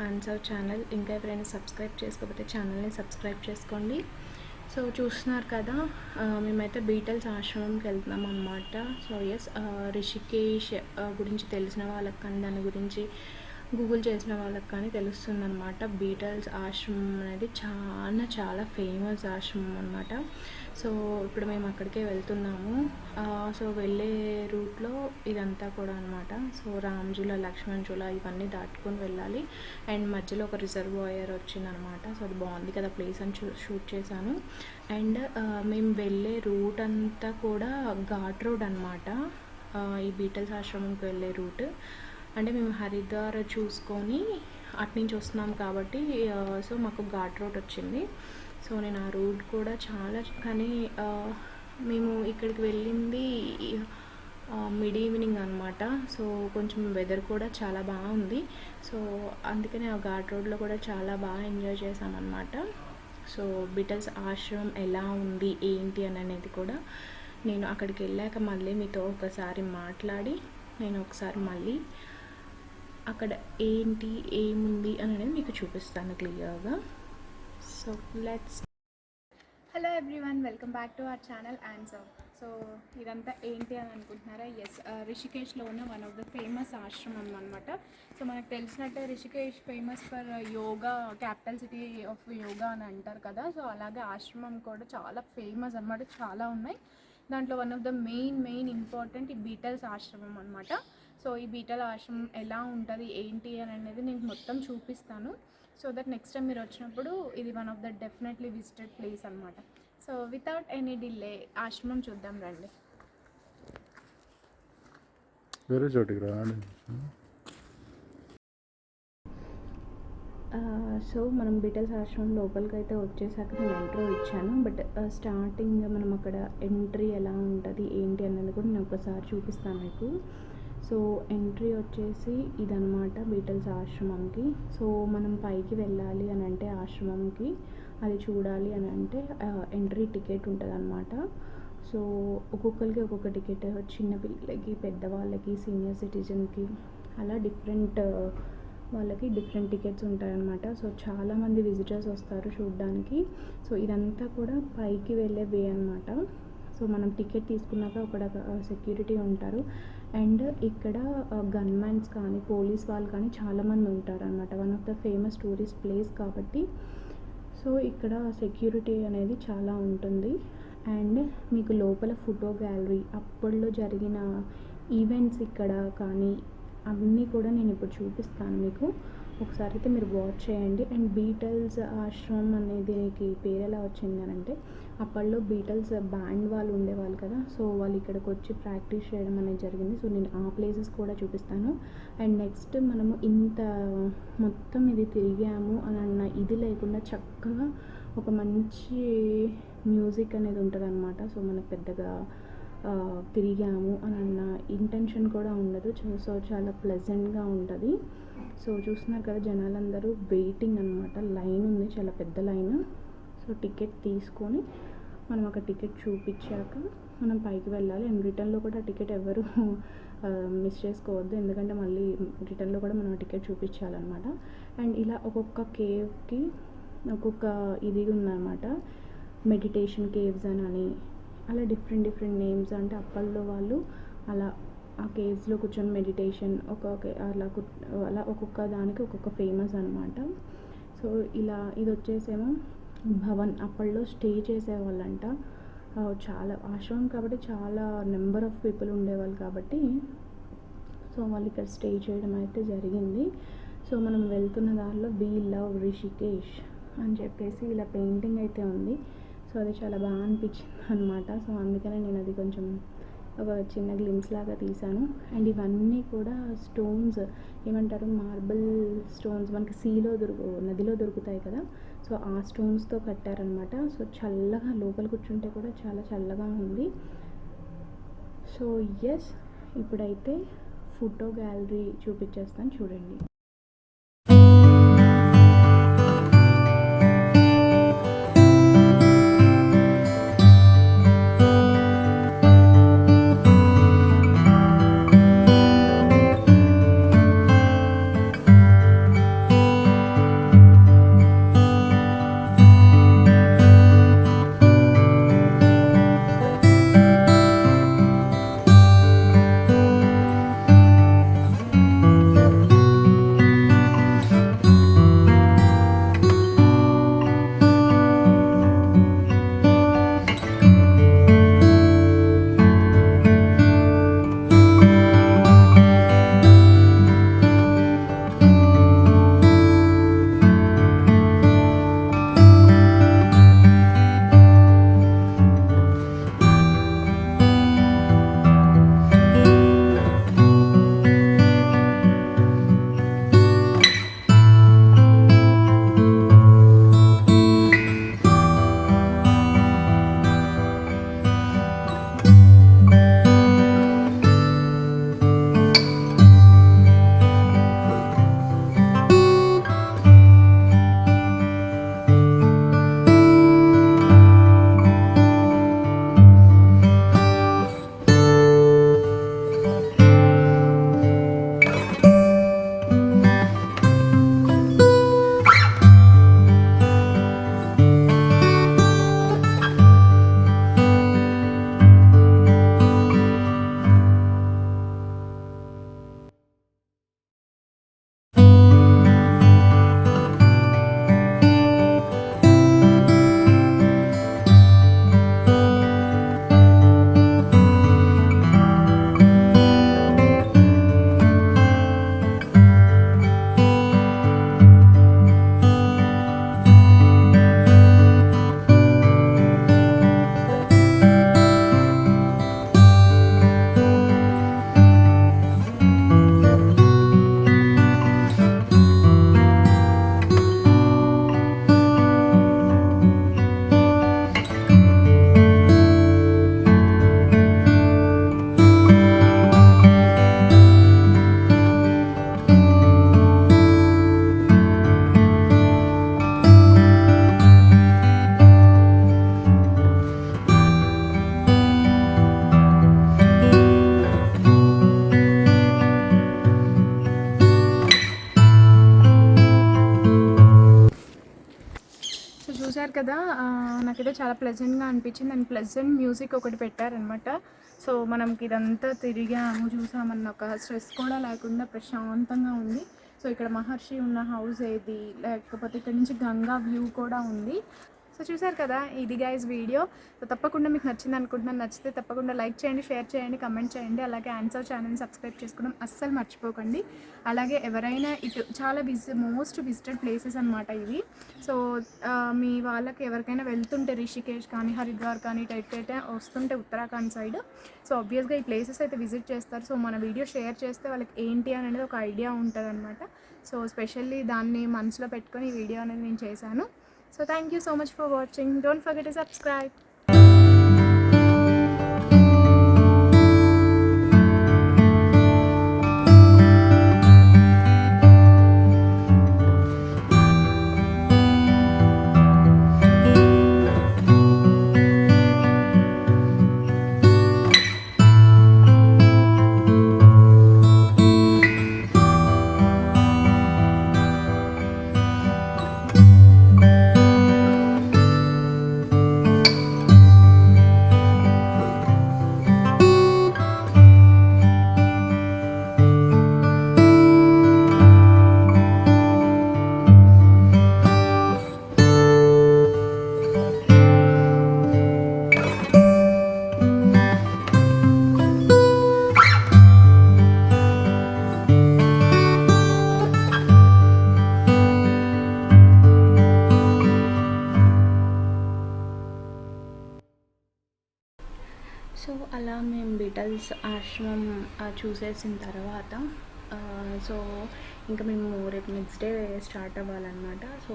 Answer channel. ఇంకా ఎవరైనా subscribe చేసుకోకపోతే ఛానల్ని సబ్స్క్రైబ్ చేసుకోండి. సో చూస్తున్నారు కదా, మేమైతే బీటల్స్ ఆశ్రమంకి వెళ్తున్నాం అన్నమాట. సో ఎస్, రిషికేష్ గురించి తెలిసిన వాళ్ళకి కానీ దాని గురించి గూగుల్ చేసిన వాళ్ళకి కానీ తెలుస్తుందన్నమాట. బీటల్స్ ఆశ్రమం అనేది చాలా ఫేమస్ ఆశ్రమం అనమాట. సో ఇప్పుడు మేము అక్కడికే వెళ్తున్నాము. సో వెళ్ళే రూట్లో ఇదంతా కూడా అనమాట. సో రామ్జులా, లక్ష్మణ్జులా ఇవన్నీ దాటుకొని వెళ్ళాలి. అండ్ మధ్యలో ఒక రిజర్వాయర్ వచ్చిందనమాట. సో అది బాగుంది కదా ప్లేస్ అని షూట్ చేశాను. అండ్ మేము వెళ్ళే రూట్ అంతా కూడా ఘాట్ రోడ్ అనమాట. ఈ బీటల్స్ ఆశ్రమంకి వెళ్ళే రూట్ అంటే మేము హరిద్వార్ చూసుకొని అట్నుంచి వస్తున్నాం కాబట్టి సో మాకు ఘాట్ రోడ్ వచ్చింది. సో నేను ఆ రూట్ కూడా కానీ మేము ఇక్కడికి వెళ్ళింది మిడ్ ఈవినింగ్ అనమాట. సో కొంచెం వెదర్ కూడా చాలా బాగుంది. సో అందుకని ఆ ఘాట్ రోడ్లో కూడా చాలా బాగా ఎంజాయ్ చేసామన్నమాట. సో బీటల్స్ ఆశ్రమం ఎలా ఉంది ఏంటి అనేది కూడా నేను అక్కడికి వెళ్ళాక మళ్ళీ మీతో ఒకసారి మాట్లాడి నేను ఒకసారి మళ్ళీ అక్కడ ఏంటి ఏముంది అనేది మీకు చూపిస్తాను క్లియర్గా. So let's. Hello everyone, welcome back to our channel answer. So ఇదంతా ఏంటి అని అనుకుంటున్నారా? ఎస్, రిషికేష్లో ఉన్న వన్ ఆఫ్ ద ఫేమస్ ఆశ్రమం అనమాట. సో మనకు తెలిసినట్టే Rishikesh famous for yoga, capital city of yoga అని అంటారు కదా. సో అలాగే ఆశ్రమం కూడా చాలా ఫేమస్ అనమాట. చాలా ఉన్నాయి. దాంట్లో one of the main important ఈ బీటల్స్ ఆశ్రమం అనమాట. సో ఈ బీటల్ ఆశ్రమం ఎలా ఉంటుంది ఏంటి అని అనేది నేను మొత్తం చూపిస్తాను. సో దట్ నెక్స్ట్ టైం మీరు వచ్చినప్పుడు ఇది one of the definitely visited place అనమాట. సో వితౌట్ ఎనీ డిలే ఆశ్రమం చూద్దాం రండి. వేరే చోటికి రాండి. సో మనం బీటల్స్ ఆశ్రమం లోపలికి అయితే వచ్చేసాక నేను ఎంట్రీ ఇచ్చాను. బట్ స్టార్టింగ్ మనం అక్కడ ఎంట్రీ ఎలా ఉంటుంది ఏంటి అన్నది కూడా నేను ఒకసారి చూపిస్తాను మీకు. సో ఎంట్రీ వచ్చేసి ఇదనమాట బీటల్స్ ఆశ్రమంకి. సో మనం పైకి వెళ్ళాలి అని అంటే ఆశ్రమంకి అది చూడాలి అని అంటే ఎంట్రీ టికెట్ ఉంటుంది అనమాట. సో ఒక్కొక్కరికి ఒక్కొక్క టికెట్, చిన్నపిల్లలకి, పెద్దవాళ్ళకి, సీనియర్ సిటిజన్కి అలా డిఫరెంట్ వాళ్ళకి డిఫరెంట్ టికెట్స్ ఉంటాయన్నమాట. సో చాలామంది విజిటర్స్ వస్తారు చూడడానికి. సో ఇదంతా కూడా పైకి వెళ్ళే వే అనమాట. సో మనం టికెట్ తీసుకున్నాక అక్కడ సెక్యూరిటీ ఉంటారు. అండ్ ఇక్కడ గన్మెన్స్ కానీ పోలీస్ వాళ్ళు కానీ చాలామంది ఉంటారు అనమాట. One of the famous tourist place కాబట్టి సో ఇక్కడ సెక్యూరిటీ అనేది చాలా ఉంటుంది. అండ్ మీకు లోపల ఫోటో గ్యాలరీ, అప్పట్లో జరిగిన ఈవెంట్స్ ఇక్కడ కానీ అన్నీ కూడా నేను ఇప్పుడు చూపిస్తాను మీకు. ఒకసారి అయితే మీరు వాచ్ చేయండి. అండ్ బీటల్స్ ఆశ్రమం అనేది పేరు ఎలా వచ్చింది అని అంటే అప్పట్లో బీటల్స్ బ్యాండ్ వాళ్ళు ఉండేవాళ్ళు కదా. సో వాళ్ళు ఇక్కడికి వచ్చి ప్రాక్టీస్ చేయడం అనేది జరిగింది. సో నేను ఆ ప్లేసెస్ కూడా చూపిస్తాను. అండ్ నెక్స్ట్ మనము ఇంత మొత్తం ఇది తిరిగాము అని అన్న ఇది లేకుండా చక్కగా ఒక మంచి మ్యూజిక్ అనేది ఉంటుంది అనమాట. సో మనకు పెద్దగా తిరిగాము అని అన్న ఇంటెన్షన్ కూడా ఉండదు. సో చాలా ప్లెజెంట్గా ఉంటుంది. సో చూస్తున్నారు కదా జనాలందరూ వెయిటింగ్ అనమాట. లైన్ ఉంది, చాలా పెద్ద లైన్. సో టికెట్ తీసుకొని మనం ఒక టికెట్ చూపించాక మనం పైకి వెళ్ళాలి. అండ్ రిటర్న్లో కూడా టికెట్ ఎవరు మిస్ చేసుకోవద్దు, ఎందుకంటే మళ్ళీ రిటర్న్లో కూడా మనం టికెట్ చూపించాలన్నమాట. అండ్ ఇలా ఒక్కొక్క కేవ్కి ఒక్కొక్క ఇది ఉందన్నమాట. మెడిటేషన్ కేవ్స్ అని అలా డిఫరెంట్ నేమ్స్. అంటే అప్పట్లో వాళ్ళు అలా ఆ కేవ్స్లో కూర్చొని మెడిటేషన్ అలా ఒక్కొక్క దానికి ఒక్కొక్క ఫేమస్ అనమాట. సో ఇలా ఇది వచ్చేసేమో భవన్, అప్పట్లో స్టే చేసేవాళ్ళంట. చాలా ఆశ్రమం కాబట్టి చాలా నెంబర్ ఆఫ్ పీపుల్ ఉండేవాళ్ళు కాబట్టి సో వాళ్ళు ఇక్కడ స్టే చేయడం అయితే జరిగింది. సో మనం వెళ్తున్న దారిలో వి లవ్ రిషికేష్ అని చెప్పేసి ఇలా పెయింటింగ్ అయితే ఉంది. సో అది చాలా బాగా అనిపించింది అనమాట. సో అందుకనే నేను అది కొంచెం ఒక చిన్న గ్లిమ్స్ లాగా తీశాను. అండ్ ఇవన్నీ కూడా స్టోన్స్, ఏమంటారు, మార్బుల్ స్టోన్స్, మనకి నదిలో దొరుకుతాయి కదా. సో ఆ స్టోన్స్తో కట్టారనమాట. సో చల్లగా లోపల కూర్చుంటే కూడా చాలా చల్లగా ఉంది. సో ఎస్, ఇప్పుడైతే ఫోటో గ్యాలరీ చూపించేస్తాను చూడండి. చూసారు కదా, నాకైతే చాలా ప్లెజెంట్గా అనిపించింది. అండ్ ప్లెజెంట్ మ్యూజిక్ ఒకటి పెట్టారనమాట. సో మనకి ఇదంతా తిరిగాము చూసామన్న ఒక స్ట్రెస్ కూడా లేకుండా ప్రశాంతంగా ఉంది. సో ఇక్కడ మహర్షి ఉన్న హౌస్ ఏది, లేకపోతే ఇక్కడ నుంచి గంగా వ్యూ కూడా ఉంది. సో చూసారు కదా, ఇది గైస్ వీడియో. సో తప్పకుండా మీకు నచ్చింది అనుకుంటున్నాను. నచ్చితే తప్పకుండా లైక్ చేయండి, షేర్ చేయండి, కమెంట్ చేయండి. అలాగే ఆన్సర్ ఛానల్ని సబ్స్క్రైబ్ చేసుకోవడం అస్సలు మర్చిపోకండి. అలాగే ఎవరైనా ఇటు చాలా మోస్ట్ విజిటెడ్ ప్లేసెస్ అనమాట ఇవి. సో మీ వాళ్ళకి ఎవరికైనా వెళ్తుంటే రిషికేష్ కానీ హరిద్వార్ కానీ టైట్ వస్తుంటే ఉత్తరాఖండ్ సైడ్, సో ఆబ్వియస్గా ఈ ప్లేసెస్ అయితే విజిట్ చేస్తారు. సో మన వీడియో షేర్ చేస్తే వాళ్ళకి ఏంటి అనేది ఒక ఐడియా ఉంటుంది అనమాట. సో స్పెషల్లీ దాన్ని మనసులో పెట్టుకొని ఈ వీడియో అనేది నేను చేశాను. So thank you so much for watching. Don't forget to subscribe. So అలా మేము బీటల్స్ ఆశ్రమం చూసేసిన తర్వాత సో ఇంకా మేము రేపు నెక్స్ట్ డే స్టార్ట్ అవ్వాలన్నమాట. సో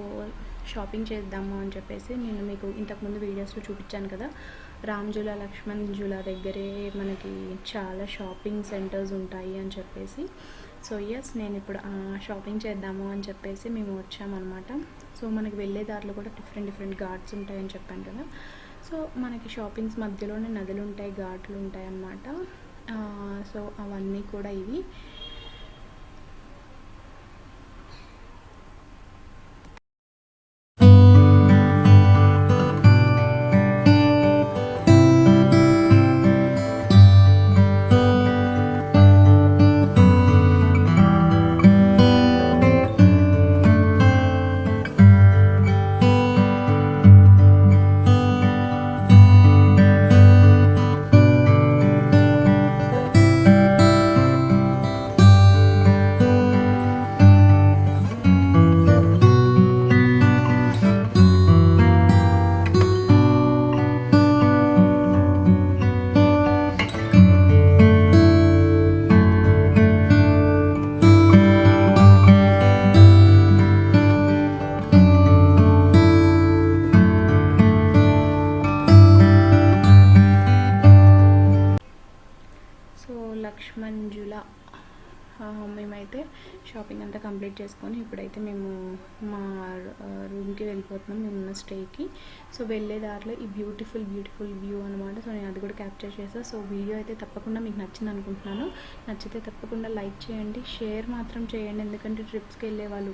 షాపింగ్ చేద్దాము అని చెప్పేసి నేను మీకు ఇంతకుముందు వీడియోస్లో చూపించాను కదా, రామ్జులా లక్ష్మణ్ జులా దగ్గరే మనకి చాలా షాపింగ్ సెంటర్స్ ఉంటాయి అని చెప్పేసి. సో ఎస్, నేను ఇప్పుడు షాపింగ్ చేద్దాము అని చెప్పేసి మేము వచ్చామన్నమాట. సో మనకి వెళ్ళే దారిలో కూడా డిఫరెంట్ ఘాట్స్ ఉంటాయని చెప్పాను కదా. సో మనకి షాపింగ్స్ మధ్యలోనే నదులు ఉంటాయి, ఘాట్లు ఉంటాయి అన్నమాట. సో అవన్నీ కూడా ఇవి. లక్ష్మణ్ జులా మేమైతే షాపింగ్ అంతా కంప్లీట్ చేసుకొని ఇప్పుడైతే మేము మా రూమ్కి వెళ్ళిపోతున్నాం, మేమున్న స్టేకి. సో వెళ్ళే దారిలో ఈ బ్యూటిఫుల్ వ్యూ అనమాట. సో నేను అది కూడా క్యాప్చర్ చేస్తాను. సో వీడియో అయితే తప్పకుండా మీకు నచ్చింది అనుకుంటున్నాను. నచ్చితే తప్పకుండా లైక్ చేయండి, షేర్ మాత్రం చేయండి. ఎందుకంటే ట్రిప్స్కి వెళ్ళే వాళ్ళు